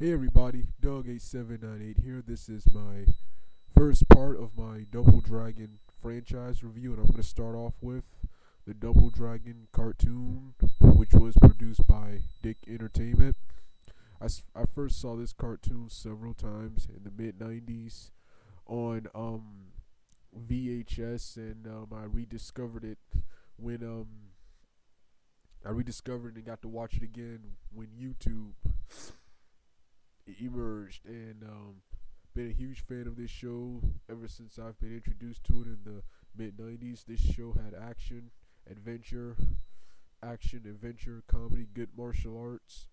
Hey everybody, Doug8798 here. This is my first part of my Double Dragon franchise review, and I'm going to start off with the Double Dragon cartoon, which was produced by Dick Entertainment. I first saw this cartoon several times in the mid 90s on VHS, and I rediscovered it when I rediscovered and got to watch it again when YouTube emerged, and been a huge fan of this show ever since I've been introduced to it in the mid 90s. This show had adventure, adventure, comedy, good martial arts,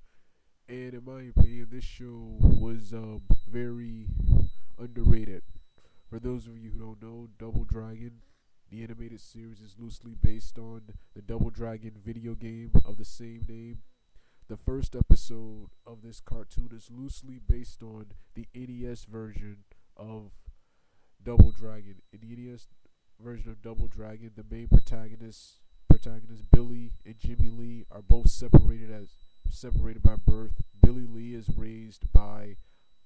and in my opinion, this show was very underrated. For those of you who don't know, Double Dragon, the animated series, is loosely based on the Double Dragon video game of the same name. The first episode of this cartoon is loosely based on the NES version of Double Dragon. In the NES version of Double Dragon, the main protagonists Billy and Jimmy Lee are both separated by birth. Billy Lee is raised by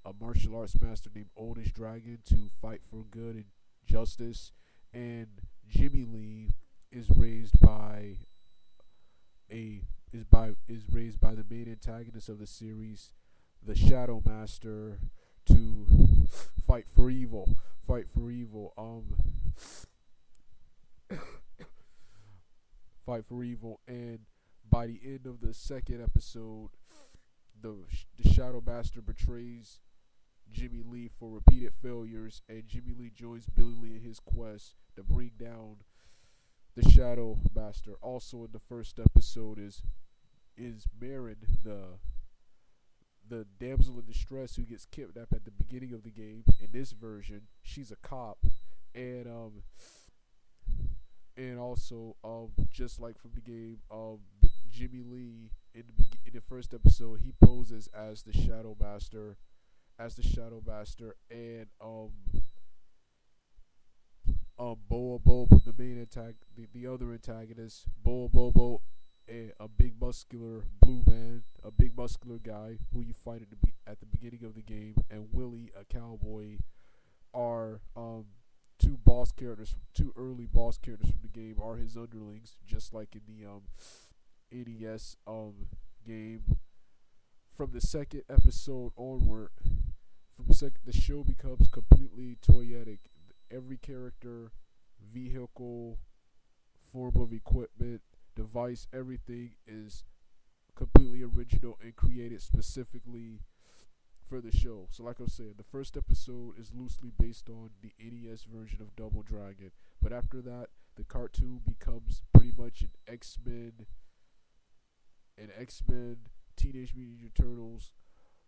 a martial arts master named Oldest Dragon to fight for good and justice, and Jimmy Lee is raised by the main antagonist of the series, the Shadow Master, to fight for evil. Fight for evil. Fight for evil. And by the end of the second episode, the Shadow Master betrays Jimmy Lee for repeated failures, and Jimmy Lee joins Billy Lee in his quest to bring down the Shadow Master. Also in the first episode is Marin, the damsel in distress who gets kidnapped at the beginning of the game. In this version, she's a cop, and also just like from the game, Jimmy Lee in the first episode, he poses as the Shadow Master, and Boa Bobo, the other antagonist, Boa Bobo, a big muscular blue man, a big muscular guy who you fight at the beginning of the game, and Willie, a cowboy, are two early boss characters from the game, are his underlings, just like in the NES game. From the second episode onward, the show becomes completely toyetic. Every character, vehicle, form of equipment, device, everything is completely original and created specifically for the show. So like I was saying, the first episode is loosely based on the NES version of Double Dragon, but after that, the cartoon becomes pretty much an X-Men, Teenage Mutant Ninja Turtles,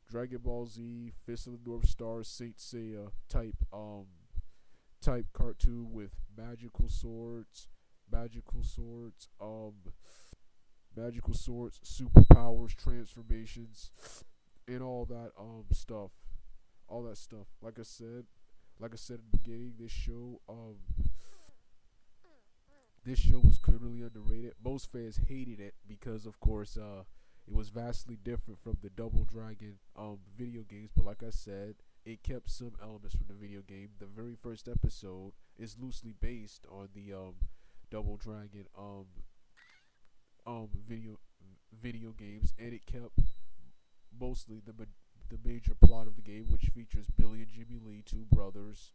Dragon Ball Z, Fist of the North Star, Saint Seiya type cartoon with magical swords, superpowers, transformations, and all that stuff. Like I said in the beginning, this show was criminally underrated. Most fans hated it because, of course, it was vastly different from the Double Dragon video games. But like I said, it kept some elements from the video game. The very first episode is loosely based on the Double Dragon video games, and it kept mostly the major plot of the game, which features Billy and Jimmy Lee, two brothers,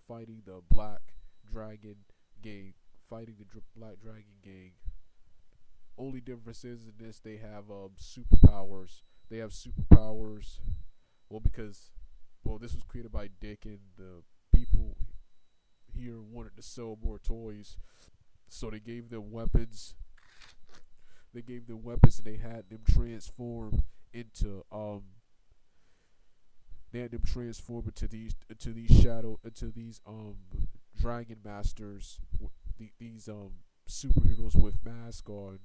fighting the Black Dragon gang, Only difference is in this, they have superpowers. Well, because this was created by Dick, and the people here wanted to sell more toys, so they gave them weapons. And they had them transform into these dragon masters, these superheroes with masks on,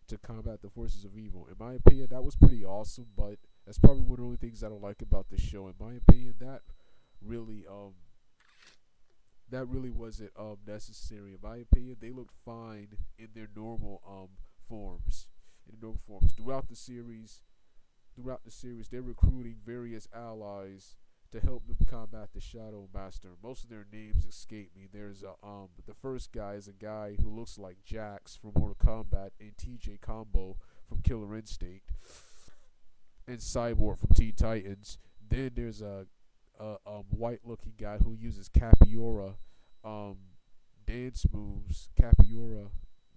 to combat the forces of evil. In my opinion, that was pretty awesome, but that's probably one of the only things I don't like about this show. In my opinion, that really wasn't necessary. In my opinion, they looked fine in their normal forms. Throughout the series, throughout the series, they're recruiting various allies to help them combat the Shadow Master. Most of their names escape me. There's the first guy is a guy who looks like Jax from Mortal Kombat and TJ Combo from Killer Instinct and Cyborg from Teen Titans. Then there's a white-looking guy who uses capoeira dance moves, capoeira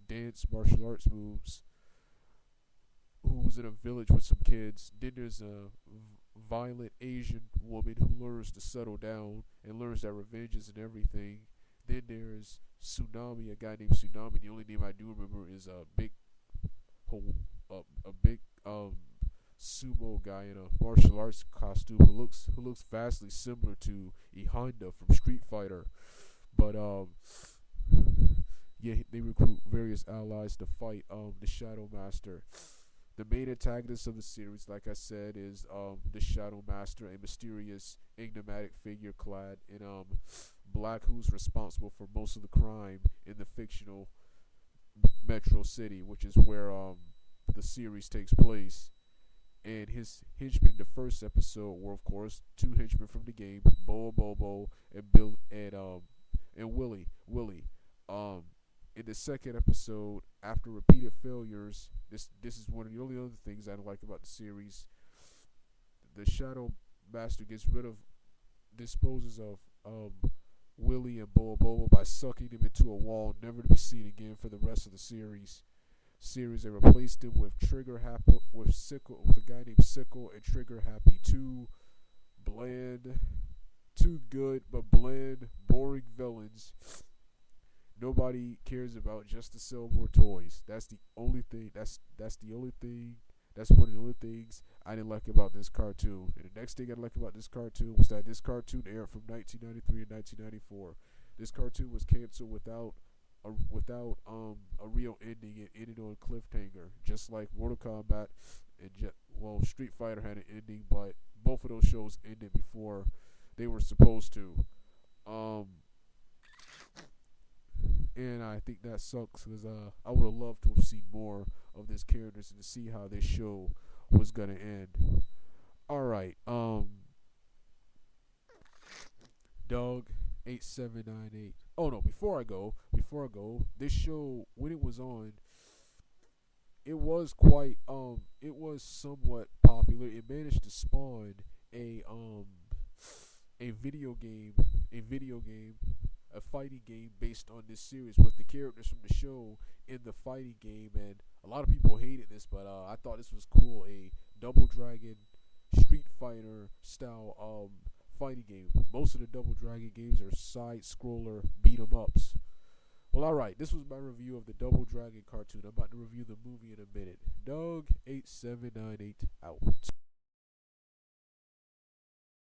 dance martial arts moves, who was in a village with some kids. Then there's a violent Asian woman who learns to settle down and learns that revenge isn't everything. Then there's Tsunami, a guy named Tsunami. The only name I do remember is a big sumo guy in a martial arts costume who looks vastly similar to E Honda from Street Fighter. But yeah, they recruit various allies to fight the Shadow Master. The main antagonist of the series, like I said, is the Shadow Master, a mysterious, enigmatic figure clad in black who's responsible for most of the crime in the fictional Metro City, which is where the series takes place. And his henchmen in the first episode were, of course, two henchmen from the game, Bobo and Bill and Willie. In the second episode, after repeated failures, this is one of the only other things I don't like about the series. The Shadow Master disposes of Willie and Bobo by sucking him into a wall, never to be seen again for the rest of the series. They replaced him with a guy named Sickle and Trigger Happy. Two good but bland, boring villains nobody cares about, just to sell more toys. That's the only thing. That's the only thing. That's one of the only things I didn't like about this cartoon. And the next thing I didn't like about this cartoon was that this cartoon aired from 1993 to 1994. This cartoon was canceled without a real ending. It ended on a cliffhanger, just like Mortal Kombat and Street Fighter had an ending, but both of those shows ended before they were supposed to. And I think that sucks because I would have loved to have seen more of these characters and to see how this show was gonna end. All right, Doug 8798. Oh no, before I go, this show, when it was on, it was somewhat popular. It managed to spawn a video game, a fighting game based on this series with the characters from the show in the fighting game, and a lot of people hated this, but I thought this was cool. A Double Dragon Street Fighter style fighting game. Most of the Double Dragon games are side scroller beat 'em ups. Well, alright, this was my review of the Double Dragon cartoon. I'm about to review the movie in a minute. Doug 8798 out.